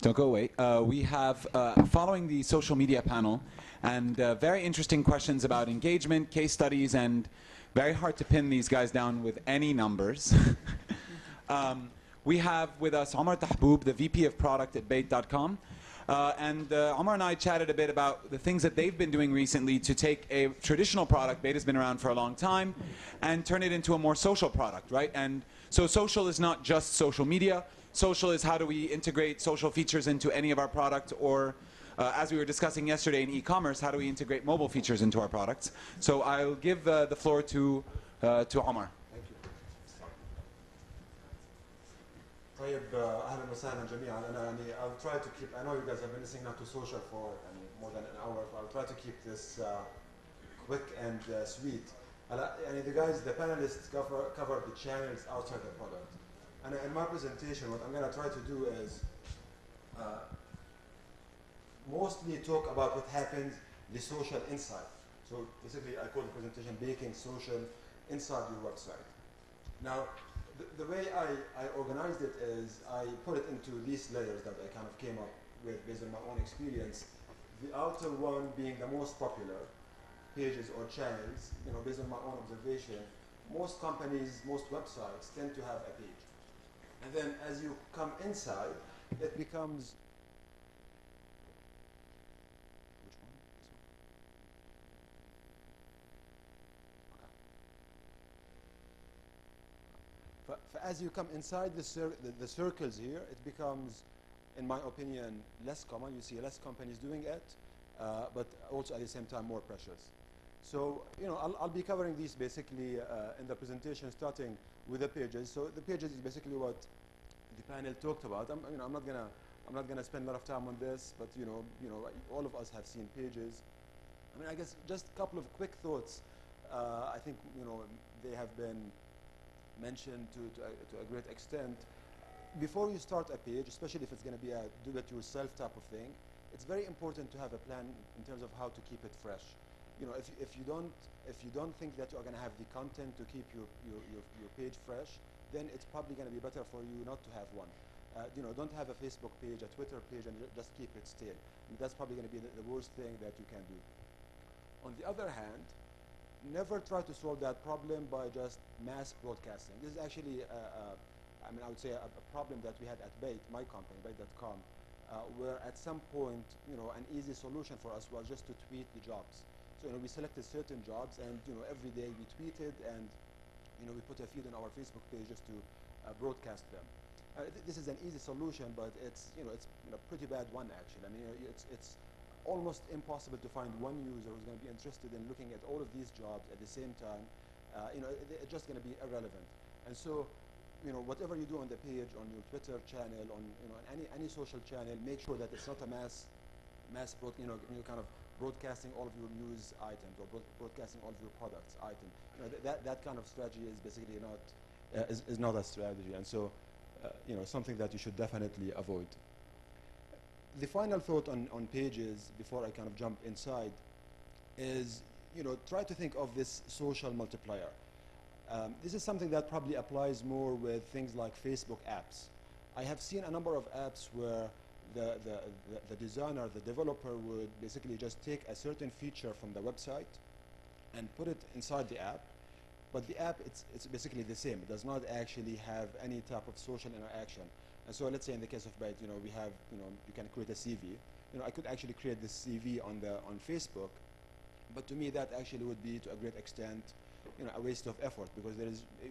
Don't go away. We have, following the social media panel, and very interesting questions about engagement, case studies, and very hard to pin these guys down with any numbers. We have with us Omar Tahboub, the VP of Product at Bait.com. And Omar and I chatted a bit about the things that they've been doing recently to take a traditional product, Bait has been around for a long time, and turn it into a more social product, right? And so social is not just social media. Social is how do we integrate social features into any of our products, or as we were discussing yesterday in e-commerce, how do we integrate mobile features into our products? So I'll give the floor to Omar. Thank you. طيب اهلا وسهلا جميعا. I'll try to keep. I know you guys have been listening now to social for more than an hour, so I'll try to keep this quick and sweet. The panelists covered the channels outside the product. And in my presentation, what I'm going to try to do is mostly talk about what happens, the social inside. So basically, I call the presentation Baking Social Inside Your Website. Now, the way I organized it is I put it into these layers that I kind of came up with based on my own experience. The outer one being the most popular, pages or channels, based on my own observation. Most companies, most websites tend to have a page. And then as you come inside, it becomes, which one? This one? Okay. As you come inside the circles here, it becomes, in my opinion, less common. You see less companies doing it, but also at the same time more precious. So, I'll be covering these basically in the presentation, starting with the pages. So the pages is basically what the panel talked about. I'm not gonna spend a lot of time on this, but all of us have seen pages. I guess just a couple of quick thoughts. I think they have been mentioned to a great extent. Before you start a page, especially if it's going to be a do-it-yourself type of thing, it's very important to have a plan in terms of how to keep it fresh. If you don't think that you are going to have the content to keep your page fresh, then it's probably going to be better for you not to have one. Don't have a Facebook page, a Twitter page, and just keep it stale. That's probably going to be the worst thing that you can do. On the other hand, never try to solve that problem by just mass broadcasting. This is actually, I would say a problem that we had at Bait, my company, Bait.com, where at some point, an easy solution for us was just to tweet the jobs. So we selected certain jobs, and every day we tweeted, and we put a feed on our Facebook page just to broadcast them. This is an easy solution, but it's a pretty bad one actually. It's almost impossible to find one user who's going to be interested in looking at all of these jobs at the same time. It's just going to be irrelevant. And so, whatever you do on the page, on your Twitter channel, on any social channel, make sure that it's not a mass kind of broadcasting all of your news items or broadcasting all of your products items. That kind of strategy is basically not a strategy, and so something that you should definitely avoid. The final thought on pages before I kind of jump inside is try to think of this social multiplier. This is something that probably applies more with things like Facebook apps. I have seen a number of apps where the designer, the developer would basically just take a certain feature from the website and put it inside the app, but the app, it's basically the same. It does not actually have any type of social interaction. And so let's say in the case of Bait, we have, you can create a CV. I could actually create this CV on Facebook, but to me that actually would be to a great extent, a waste of effort, because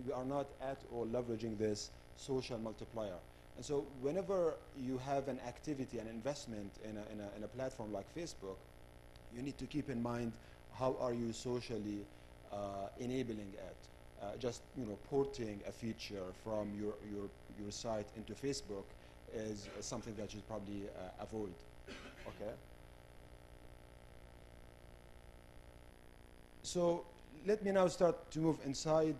we are not at all leveraging this social multiplier. And so whenever you have an activity, an investment in a platform like Facebook, you need to keep in mind how are you socially enabling it. Just porting a feature from your site into Facebook is something that you should probably avoid. Okay. So let me now start to move inside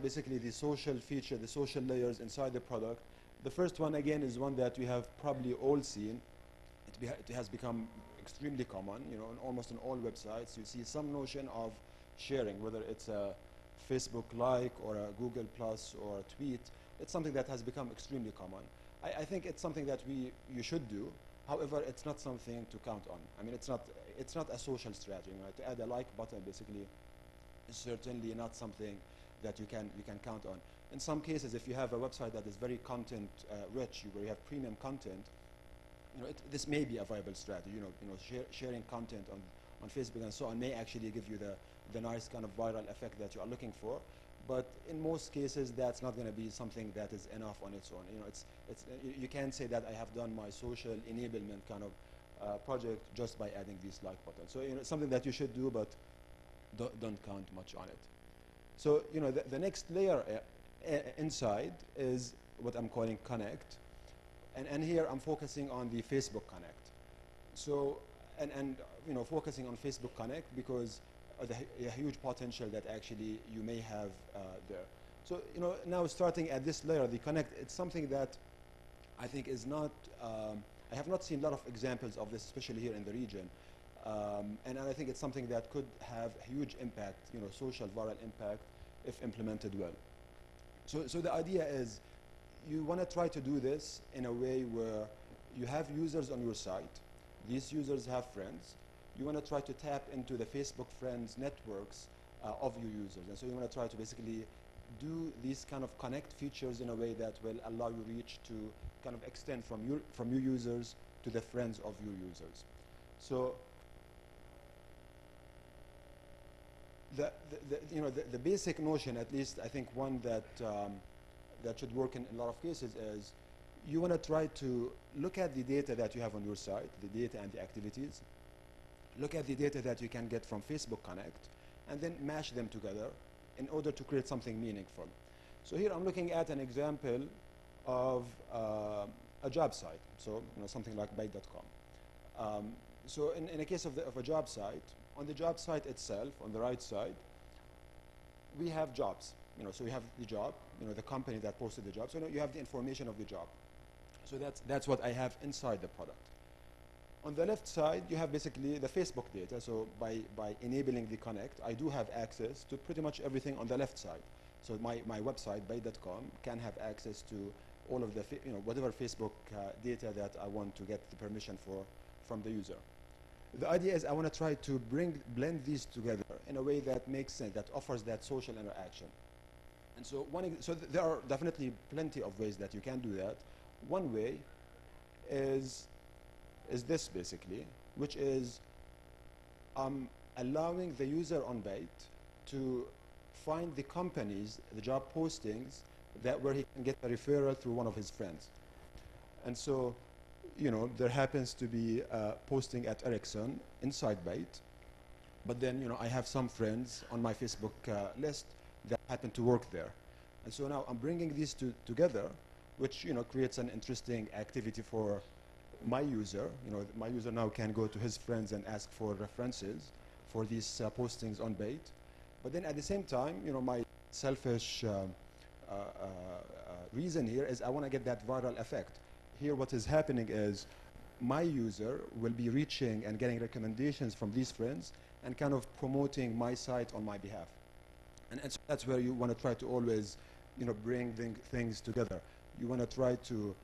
basically the social feature, the social layers inside the product. The first one, again, is one that we have probably all seen. It has become extremely common, almost on all websites. You see some notion of sharing, whether it's a Facebook like or a Google Plus or a tweet. It's something that has become extremely common. I think it's something that you should do. However, it's not something to count on. I mean, it's not a social strategy. You know, to add a like button basically is certainly not something that you can count on. In some cases, if you have a website that is very content rich, where you have premium content, you know, this may be a viable strategy. Sharing content on Facebook and so on may actually give you the nice kind of viral effect that you are looking for. But in most cases, that's not going to be something that is enough on its own. You know, you can't say that I have done my social enablement kind of project just by adding these like buttons. So, you know, it's something that you should do, but don't count much on it. So, you know, the next layer inside is what I'm calling Connect. And here I'm focusing on the Facebook Connect. So, and you know, focusing on Facebook Connect because the huge potential that actually you may have there. So, you know, now starting at this layer, the Connect, it's something that I think is not, I have not seen a lot of examples of this, especially here in the region. And I think it's something that could have huge impact, you know, social viral impact if implemented well. So the idea is you want to try to do this in a way where you have users on your site. These users have friends. You want to try to tap into the Facebook friends networks of your users. And so you want to try to basically do these kind of connect features in a way that will allow you reach to kind of extend from your users to the friends of your users. So the basic notion, at least I think one that that should work in a lot of cases, is you want to try to look at the data that you have on your site, the data and the activities. Look at the data that you can get from Facebook Connect, and then mash them together in order to create something meaningful. So here I'm looking at an example of a job site, so you know, something like Byte.com. So in a case of a job site, on the job site itself, on the right side, we have jobs. You know, so we have the job, you know, the company that posted the job. So you have the information of the job. So that's what I have inside the product. On the left side, you have basically the Facebook data. So by enabling the Connect, I do have access to pretty much everything on the left side. So my website, Byte.com, can have access to all of the, you know, whatever Facebook data that I want to get the permission for from the user. The idea is I want to try to blend these together in a way that makes sense, that offers that social interaction. And so there are definitely plenty of ways that you can do that. One way is this basically, which is allowing the user on Byte to find the companies, the job postings, where he can get a referral through one of his friends. And so, you know, there happens to be a posting at Ericsson inside Byte, but then, you know, I have some friends on my Facebook list that happen to work there. And so now I'm bringing these two together, which, you know, creates an interesting activity for my user. You know, my user now can go to his friends and ask for references for these postings on Byte. But then at the same time, you know, my selfish reason here is I want to get that viral effect. Here what is happening is my user will be reaching and getting recommendations from these friends and kind of promoting my site on my behalf. And so that's where you want to try to always, you know, bring things together. You want to try to,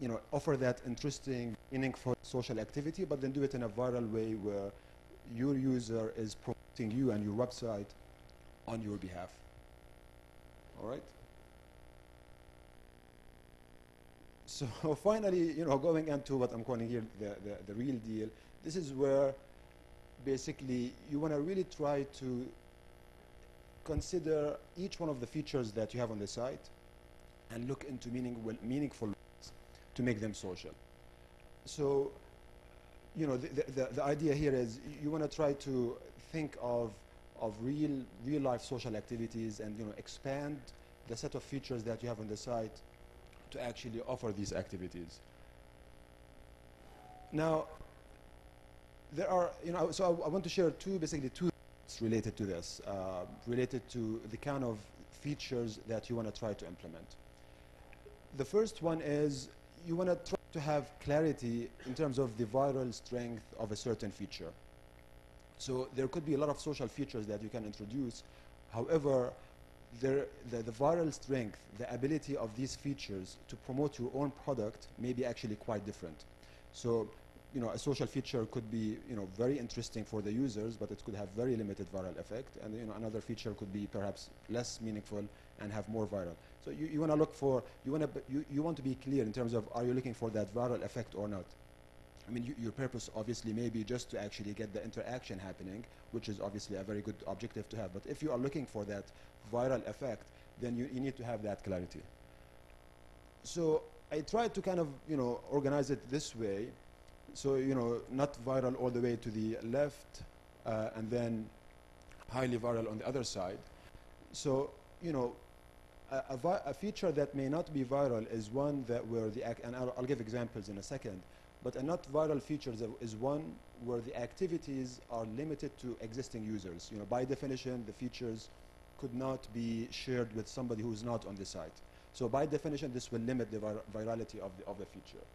you know, offer that interesting, meaningful social activity, but then do it in a viral way where your user is promoting you and your website on your behalf. All right? So finally, you know, going into what I'm calling here the real deal, this is where basically you want to really try to consider each one of the features that you have on the site and look into meaningful ways to make them social. So, you know, the idea here is you want to try to think of real life social activities and, you know, expand the set of features that you have on the site to actually offer these activities. Now, there are, you know, so I want to share basically two related to this, related to the kind of features that you want to try to implement. The first one is you want to try to have clarity in terms of the viral strength of a certain feature. So there could be a lot of social features that you can introduce. However, the viral strength, the ability of these features to promote your own product may be actually quite different. So, you know, a social feature could be, you know, very interesting for the users, but it could have very limited viral effect. And, you know, another feature could be perhaps less meaningful and have more viral. So you want to look for, you want to be clear in terms of, are you looking for that viral effect or not? I mean, your purpose obviously may be just to actually get the interaction happening, which is obviously a very good objective to have. But if you are looking for that viral effect, then you need to have that clarity. So I tried to kind of, you know, organize it this way. So, you know, not viral all the way to the left, and then highly viral on the other side. So, you know, a feature that may not be viral is one that where and I'll give examples in a second, but a not viral feature is one where the activities are limited to existing users. You know, by definition, the features could not be shared with somebody who's not on the site. So by definition, this will limit the virality of the feature.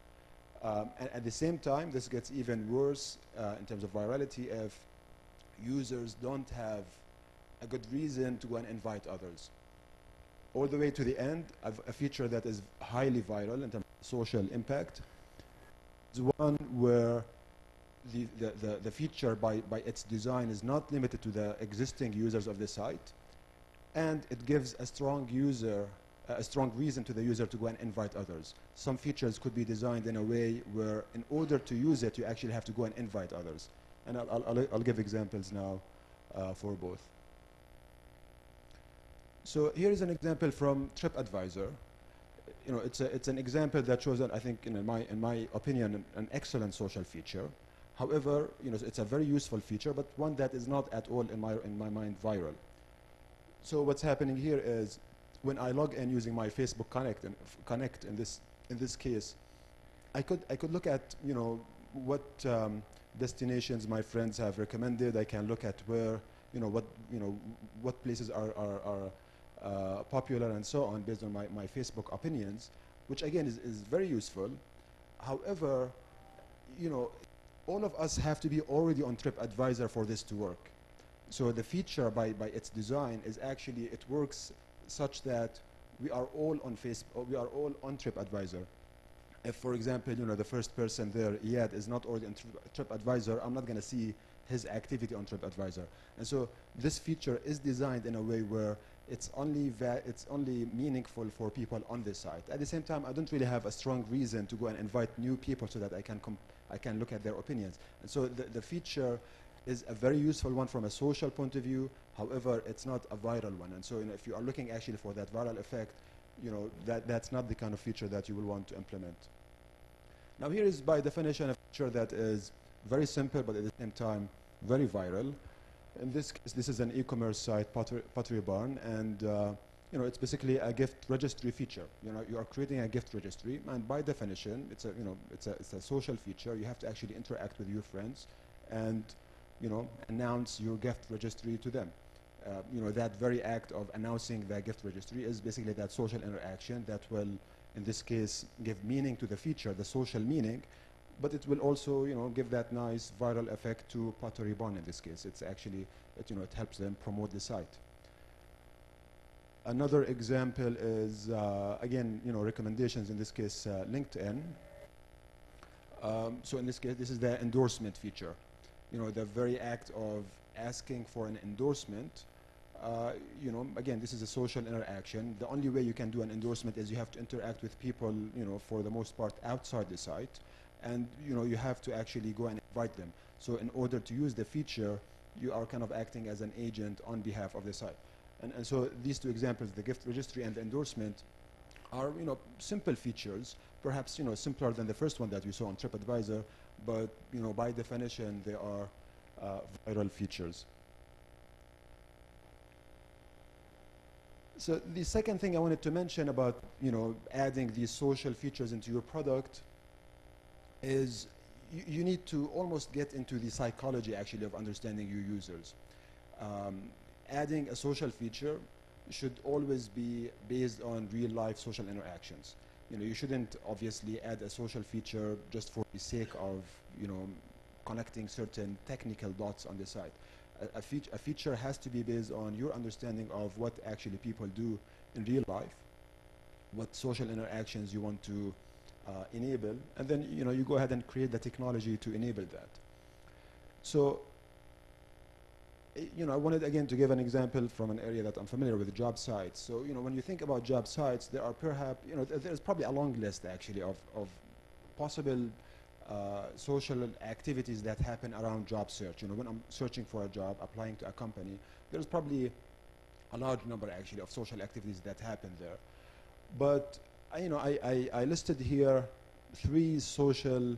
And at the same time, this gets even worse in terms of virality if users don't have a good reason to go and invite others. All the way to the end, a feature that is highly viral in terms of social impact is one where the feature by its design is not limited to the existing users of the site, and it gives a strong reason to the user to go and invite others. Some features could be designed in a way where in order to use it, you actually have to go and invite others. And I'll give examples now for both. So here is an example from TripAdvisor. You know, it's an example that shows that I think, in my opinion, an excellent social feature. However, you know, it's a very useful feature, but one that is not at all in my mind viral. So what's happening here is when I log in using my Facebook Connect in this case, I could look at, you know, what destinations my friends have recommended. I can look at where, you know, what places are popular and so on based on my Facebook opinions, which again is very useful. However, you know, all of us have to be already on TripAdvisor for this to work. So the feature by its design is actually, it works such that we are all on Facebook, we are all on TripAdvisor. If, for example, you know, the first person there, Iyad, is not already on TripAdvisor, I'm not going to see his activity on TripAdvisor. And so this feature is designed in a way where it's only meaningful for people on this site. At the same time, I don't really have a strong reason to go and invite new people so that I can look at their opinions. And so the feature is a very useful one from a social point of view. However, it's not a viral one. And so, you know, if you are looking actually for that viral effect, you know, that's not the kind of feature that you will want to implement. Now here is by definition a feature that is very simple, but at the same time very viral. In this case, this is an e-commerce site, Pottery Barn, and you know, it's basically a gift registry feature. You know, you are creating a gift registry, and by definition, it's a social feature. You have to actually interact with your friends, and you know, announce your gift registry to them. You know, that very act of announcing the gift registry is basically that social interaction that will, in this case, give meaning to the feature, the social meaning, but it will also, you know, give that nice viral effect to Pottery Barn in this case. It's actually, you know, it helps them promote the site. Another example is, again, you know, recommendations, in this case, LinkedIn. So in this case, this is the endorsement feature. You know, the very act of asking for an endorsement, you know, again, this is a social interaction. The only way you can do an endorsement is you have to interact with people, you know, for the most part outside the site. And, you know, you have to actually go and invite them. So in order to use the feature, you are kind of acting as an agent on behalf of the site. And so these two examples, the gift registry and the endorsement, are, you know, simple features, perhaps, you know, simpler than the first one that you saw on TripAdvisor, but, you know, by definition, they are viral features. So the second thing I wanted to mention about, you know, adding these social features into your product is you need to almost get into the psychology, actually, of understanding your users. Adding a social feature should always be based on real-life social interactions. You know, you shouldn't obviously add a social feature just for the sake of, you know, connecting certain technical dots on the site. a feature has to be based on your understanding of what actually people do in real life, what social interactions you want to enable, and then you go ahead and create the technology to enable that. So I wanted again to give an example from an area that I'm familiar with, job sites. So when you think about job sites, there are perhaps there's probably a long list actually of possible social activities that happen around job search. When I'm searching for a job, applying to a company, there's probably a large number actually of social activities that happen there. But I listed here 3 social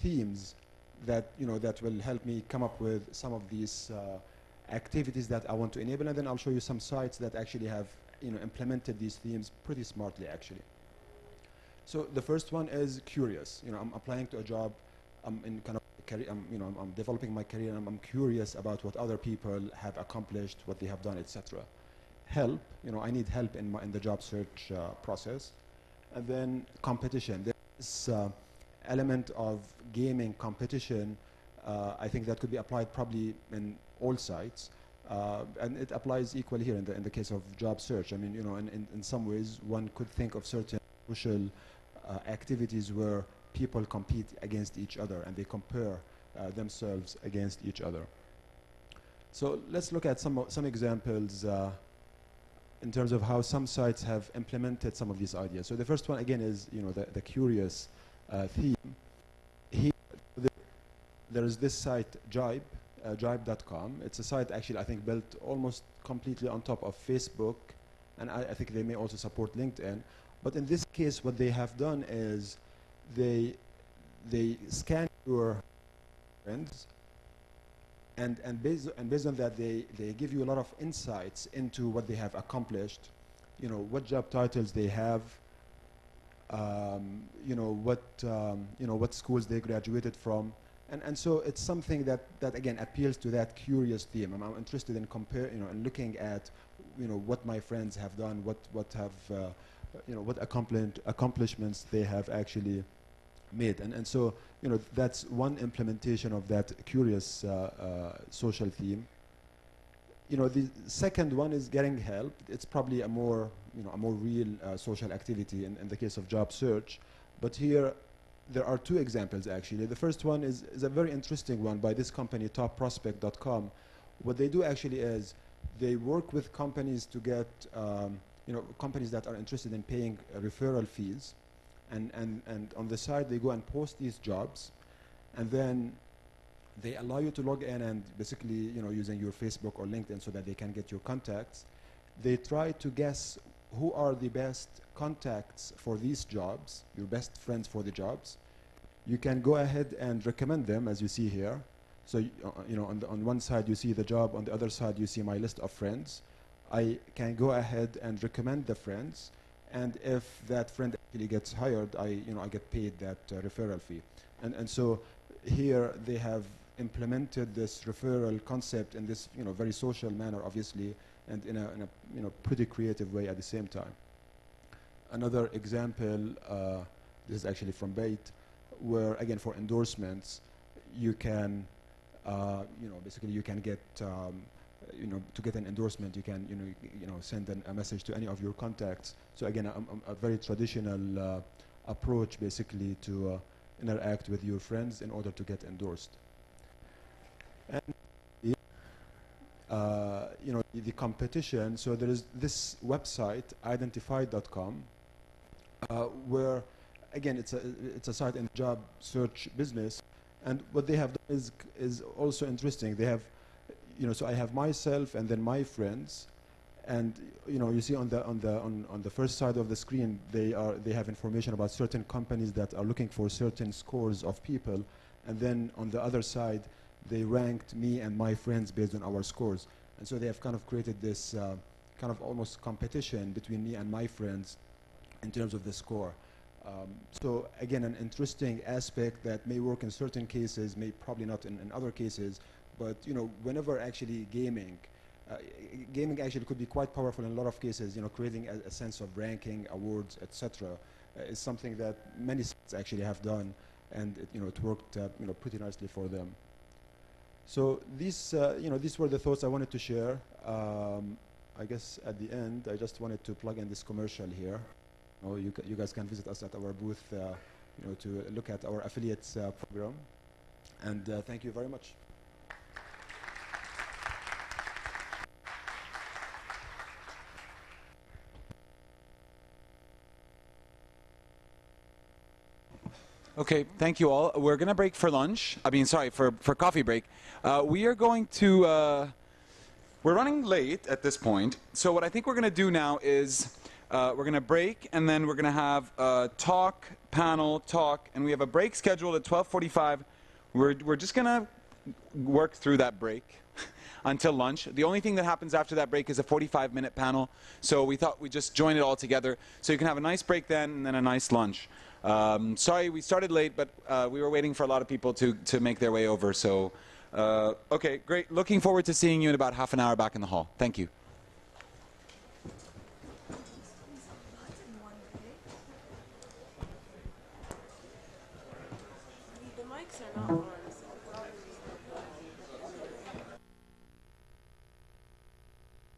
themes that that will help me come up with some of these activities that I want to enable, and then I'll show you some sites that actually have implemented these themes pretty smartly actually. So the first one is curious. I'm applying to a job. I'm in kind of career. I'm developing my career, and I'm curious about what other people have accomplished, what they have done, etc. Help. I need help in the job search process. And then competition. There's element of gaming competition. I think that could be applied probably in all sites, and it applies equally here in the case of job search. I mean, in some ways, one could think of certain social activities where people compete against each other and they compare themselves against each other. So let's look at some examples in terms of how some sites have implemented some of these ideas. So the first one again is the curious theme. Here there is this site jibe.com. It's a site actually I think built almost completely on top of Facebook, and I think they may also support LinkedIn. But in this case, what they have done is they scan your friends, and based on that, they give you a lot of insights into what they have accomplished, what job titles they have, what schools they graduated from, and so it's something that again appeals to that curious theme. I'm interested in and looking at what my friends have done, what accomplishments they have actually made, and so that's one implementation of that curious social theme. The second one is getting help. It's probably a more real social activity in the case of job search, but here there are 2 examples actually. The first one is a very interesting one by this company, topprospect.com. What they do actually is they work with companies to get companies that are interested in paying referral fees, and on the side they go and post these jobs, and then they allow you to log in and basically using your Facebook or LinkedIn so that they can get your contacts. They try to guess who are the best contacts for these jobs, your best friends for the jobs. You can go ahead and recommend them, as you see here. So on one side you see the job, on the other side you see my list of friends. I can go ahead and recommend the friends, and if that friend actually gets hired, I get paid that referral fee. And so here they have implemented this referral concept in this very social manner, obviously, and in a pretty creative way at the same time. Another example, this is actually from Bait, where again for endorsements, you can basically you can get to get an endorsement, you can send a message to any of your contacts. So again, a very traditional approach basically to interact with your friends in order to get endorsed. And the competition. So there is this website identify.com, where again it's a site in job search business, and what they have done is also interesting. They have so I have myself and then my friends, and you see on the first side of the screen they have information about certain companies that are looking for certain scores of people, and then on the other side they ranked me and my friends based on our scores, and so they have kind of created this kind of almost competition between me and my friends in terms of the score. So again, an interesting aspect that may work in certain cases, may probably not in other cases. But whenever actually gaming actually could be quite powerful in a lot of cases. Creating a sense of ranking, awards, etc., is something that many sites actually have done, and it worked pretty nicely for them. So these, these were the thoughts I wanted to share. I guess at the end, I just wanted to plug in this commercial here. Oh, you guys can visit us at our booth, to look at our affiliates program. And thank you very much. Okay, thank you all. We're going to break for lunch. I mean, sorry, for coffee break. We are going to, we're running late at this point. So what I think we're going to do now is we're going to break, and then we're going to have talk, panel, talk, and we have a break scheduled at 12:45. We're just going to work through that break until lunch. The only thing that happens after that break is a 45-minute panel. So we thought we'd just join it all together. So you can have a nice break then, and then a nice lunch. Sorry, we started late, but we were waiting for a lot of people to make their way over. So, okay, great. Looking forward to seeing you in about half an hour back in the hall. Thank you. The mics are not on.